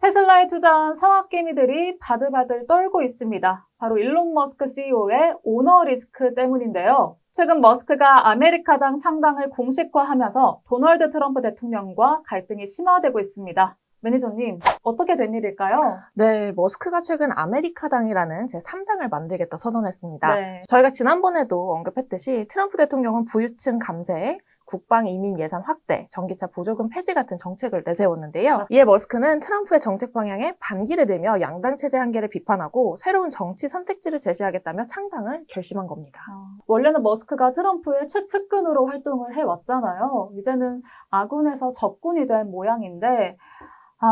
테슬라에 투자한 상학개미들이 바들바들 떨고 있습니다. 바로 일론 머스크 CEO의 오너 리스크 때문인데요. 최근 머스크가 아메리카당 창당을 공식화하면서 도널드 트럼프 대통령과 갈등이 심화되고 있습니다. 매니저님, 어떻게 된 일일까요? 네, 머스크가 최근 아메리카당이라는 제3당을 만들겠다 선언했습니다. 네. 저희가 지난번에도 언급했듯이 트럼프 대통령은 부유층 감세, 국방 이민 예산 확대, 전기차 보조금 폐지 같은 정책을 내세웠는데요. 이에 머스크는 트럼프의 정책 방향에 반기를 내며 양당 체제 한계를 비판하고 새로운 정치 선택지를 제시하겠다며 창당을 결심한 겁니다. 원래는 머스크가 트럼프의 최측근으로 활동을 해왔잖아요. 이제는 아군에서 적군이 된 모양인데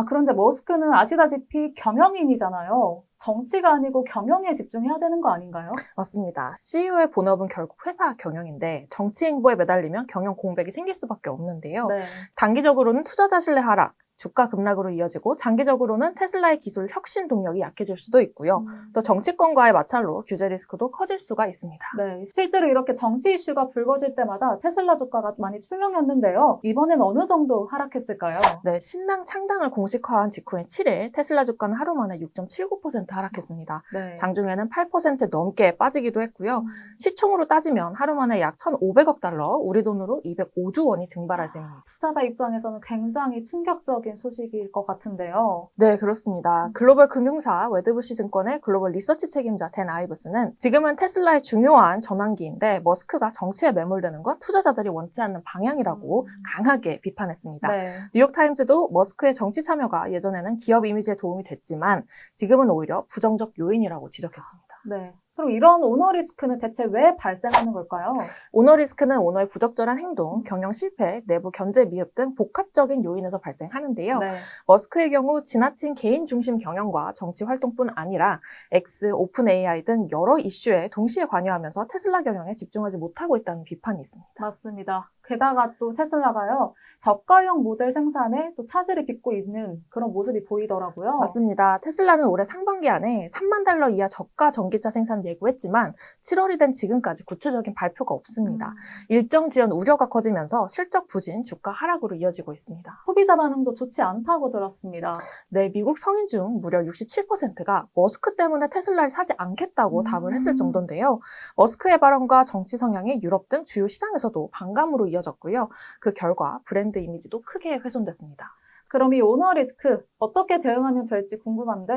그런데 머스크는 아시다시피 경영인이잖아요. 정치가 아니고 경영에 집중해야 되는 거 아닌가요? 맞습니다. CEO의 본업은 결국 회사 경영인데 정치 행보에 매달리면 경영 공백이 생길 수밖에 없는데요. 네. 단기적으로는 투자자 신뢰 하락, 주가 급락으로 이어지고 장기적으로는 테슬라의 기술 혁신 동력이 약해질 수도 있고요. 또 정치권과의 마찰로 규제 리스크도 커질 수가 있습니다. 네, 실제로 이렇게 정치 이슈가 불거질 때마다 테슬라 주가가 많이 출렁였는데요. 이번엔 어느 정도 하락했을까요? 네, 신당 창당을 공식화한 직후인 7일 테슬라 주가는 하루 만에 6.79% 하락했습니다. 네. 장중에는 8% 넘게 빠지기도 했고요. 시총으로 따지면 하루 만에 약 1,500억 달러, 우리 돈으로 205조 원이 증발할 셈입니다. 투자자 입장에서는 굉장히 충격적인 소식일 것 같은데요. 네, 그렇습니다. 글로벌 금융사 웨드부시 증권의 글로벌 리서치 책임자 댄 아이브스는 지금은 테슬라의 중요한 전환기인데 머스크가 정치에 매몰되는 건 투자자들이 원치 않는 방향이라고 강하게 비판했습니다. 네. 뉴욕타임즈도 머스크의 정치 참여가 예전에는 기업 이미지에 도움이 됐지만 지금은 오히려 부정적 요인이라고 지적했습니다. 네. 그럼 이런 오너 리스크는 대체 왜 발생하는 걸까요? 오너 리스크는 오너의 부적절한 행동, 경영 실패, 내부 견제 미흡 등 복합적인 요인에서 발생하는데요. 네. 머스크의 경우 지나친 개인 중심 경영과 정치 활동뿐 아니라 X, 오픈 AI 등 여러 이슈에 동시에 관여하면서 테슬라 경영에 집중하지 못하고 있다는 비판이 있습니다. 맞습니다. 게다가 또 테슬라가요, 저가형 모델 생산에 또 차질을 빚고 있는 그런 모습이 보이더라고요. 맞습니다. 테슬라는 올해 상반기 안에 3만 달러 이하 저가 전기차 생산 예고했지만 7월이 된 지금까지 구체적인 발표가 없습니다. 일정 지연 우려가 커지면서 실적 부진, 주가 하락으로 이어지고 있습니다. 소비자 반응도 좋지 않다고 들었습니다. 네, 미국 성인 중 무려 67%가 머스크 때문에 테슬라를 사지 않겠다고 답을 했을 정도인데요. 머스크의 발언과 정치 성향이 유럽 등 주요 시장에서도 반감으로 이어졌고요. 그 결과 브랜드 이미지도 크게 훼손됐습니다. 그럼 이 오너 리스크 어떻게 대응하면 될지 궁금한데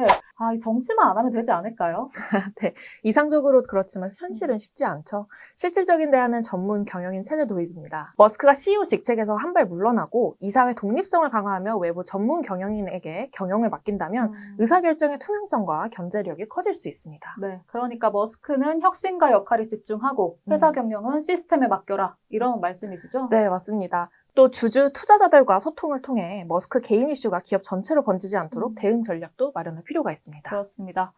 이 정치만 안 하면 되지 않을까요? 네, 이상적으로 그렇지만 현실은 쉽지 않죠. 실질적인 대안은 전문 경영인 체제 도입입니다. 머스크가 CEO 직책에서 한 발 물러나고 이사회 독립성을 강화하며 외부 전문 경영인에게 경영을 맡긴다면 의사결정의 투명성과 견제력이 커질 수 있습니다. 네, 그러니까 머스크는 혁신과 역할에 집중하고 회사 경영은 시스템에 맡겨라 이런 말씀이시죠? 네, 맞습니다. 또 주주 투자자들과 소통을 통해 머스크 개인 이슈가 기업 전체로 번지지 않도록 대응 전략도 마련할 필요가 있습니다. 그렇습니다.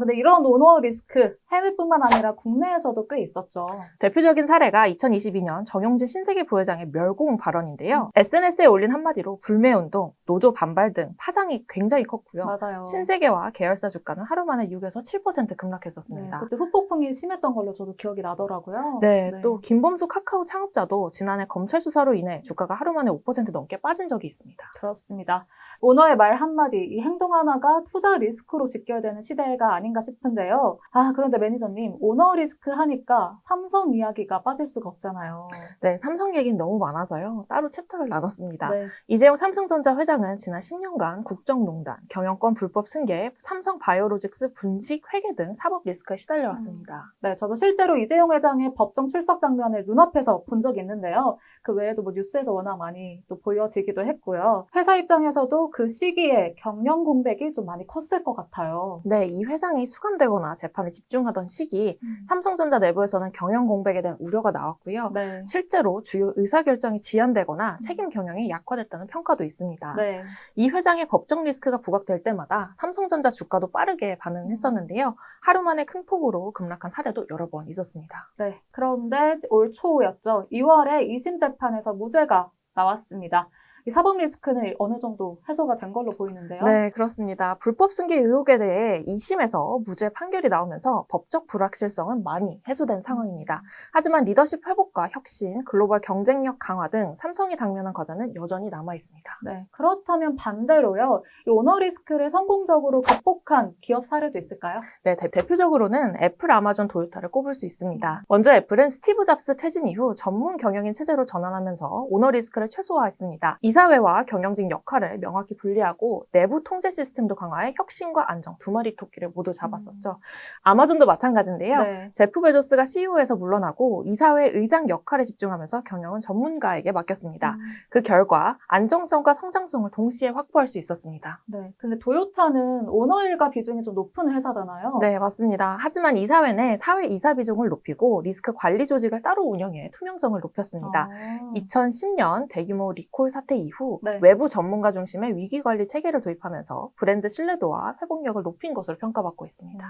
근데 이런 오너 리스크 해외뿐만 아니라 국내에서도 꽤 있었죠. 대표적인 사례가 2022년 정용진 신세계 부회장의 멸공 발언인데요. SNS에 올린 한마디로 불매운동, 노조 반발 등 파장이 굉장히 컸고요. 맞아요. 신세계와 계열사 주가는 하루 만에 6에서 7% 급락했었습니다. 네, 그때 후폭풍이 심했던 걸로 저도 기억이 나더라고요. 네, 또 김범수 카카오 창업자도 지난해 검찰 수사로 인해 주가가 하루 만에 5% 넘게 빠진 적이 있습니다. 그렇습니다. 오너의 말 한마디, 이 행동 하나가 투자 리스크로 직결되는 시대가 아닌가 싶은데요. 그런데 매니저님, 오너 리스크 하니까 삼성 이야기가 빠질 수가 없잖아요. 네, 삼성 얘기는 너무 많아서요. 따로 챕터를 나눴습니다. 네. 이재용 삼성전자 회장은 지난 10년간 국정농단, 경영권 불법 승계, 삼성 바이오로직스 분식 회계 등 사법 리스크에 시달려왔습니다. 네, 저도 실제로 이재용 회장의 법정 출석 장면을 눈앞에서 본 적이 있는데요. 그 외에도 뉴스에서 워낙 많이 또 보여지기도 했고요. 회사 입장에서도 그 시기에 경영 공백이 좀 많이 컸을 것 같아요. 네, 이 회장이 수감되거나 재판에 집중하던 시기 삼성전자 내부에서는 경영 공백에 대한 우려가 나왔고요. 네. 실제로 주요 의사결정이 지연되거나 책임 경영이 약화됐다는 평가도 있습니다. 네. 이 회장의 법정 리스크가 부각될 때마다 삼성전자 주가도 빠르게 반응했었는데요. 하루 만에 큰 폭으로 급락한 사례도 여러 번 있었습니다. 네. 그런데 올 초였죠. 2월에 2심 재판에서 무죄가 나왔습니다. 이 사법 리스크는 어느 정도 해소가 된 걸로 보이는데요. 네, 그렇습니다. 불법 승계 의혹에 대해 2심에서 무죄 판결이 나오면서 법적 불확실성은 많이 해소된 상황입니다. 하지만 리더십 회복과 혁신, 글로벌 경쟁력 강화 등 삼성이 당면한 과제는 여전히 남아 있습니다. 네, 그렇다면 반대로요. 이 오너 리스크를 성공적으로 극복한 기업 사례도 있을까요? 네, 대표적으로는 애플, 아마존, 도요타를 꼽을 수 있습니다. 먼저 애플은 스티브 잡스 퇴진 이후 전문 경영인 체제로 전환하면서 오너 리스크를 최소화했습니다. 이사회와 경영진 역할을 명확히 분리하고 내부 통제 시스템도 강화해 혁신과 안정 두 마리 토끼를 모두 잡았었죠. 아마존도 마찬가지인데요. 네. 제프 베조스가 CEO에서 물러나고 이사회 의장 역할에 집중하면서 경영은 전문가에게 맡겼습니다. 그 결과 안정성과 성장성을 동시에 확보할 수 있었습니다. 네. 근데 도요타는 오너 일가 비중이 좀 높은 회사잖아요. 네, 맞습니다. 하지만 이사회 내 사회 이사 비중을 높이고 리스크 관리 조직을 따로 운영해 투명성을 높였습니다. 2010년 대규모 리콜 사태 이후 네. 외부 전문가 중심의 위기관리 체계를 도입하면서 브랜드 신뢰도와 회복력을 높인 것으로 평가받고 있습니다.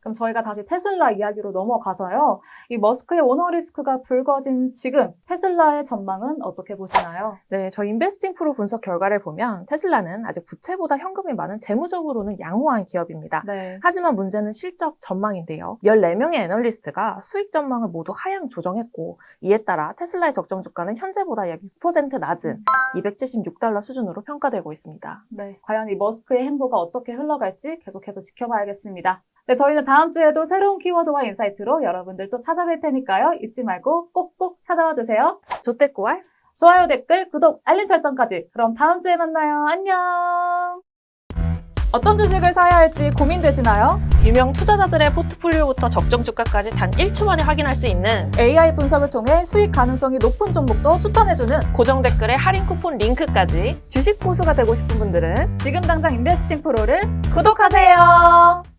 그럼 저희가 다시 테슬라 이야기로 넘어가서요. 이 머스크의 오너 리스크가 불거진 지금 테슬라의 전망은 어떻게 보시나요? 네, 저 인베스팅 프로 분석 결과를 보면 테슬라는 아직 부채보다 현금이 많은 재무적으로는 양호한 기업입니다. 네. 하지만 문제는 실적 전망인데요. 14명의 애널리스트가 수익 전망을 모두 하향 조정했고 이에 따라 테슬라의 적정 주가는 현재보다 약 6% 낮은 $276 수준으로 평가되고 있습니다. 네. 과연 이 머스크의 행보가 어떻게 흘러갈지 계속해서 지켜봐야겠습니다. 네, 저희는 다음 주에도 새로운 키워드와 인사이트로 여러분들 또 찾아뵐 테니까요. 잊지 말고 꼭꼭 찾아와 주세요. 조떼꾸알 좋아요, 댓글, 구독, 알림 설정까지. 그럼 다음 주에 만나요. 안녕. 어떤 주식을 사야 할지 고민되시나요? 유명 투자자들의 포트폴리오부터 적정 주가까지 단 1초 만에 확인할 수 있는 AI 분석을 통해 수익 가능성이 높은 종목도 추천해주는 고정 댓글에 할인 쿠폰 링크까지 주식 고수가 되고 싶은 분들은 지금 당장 인베스팅 프로를 구독하세요.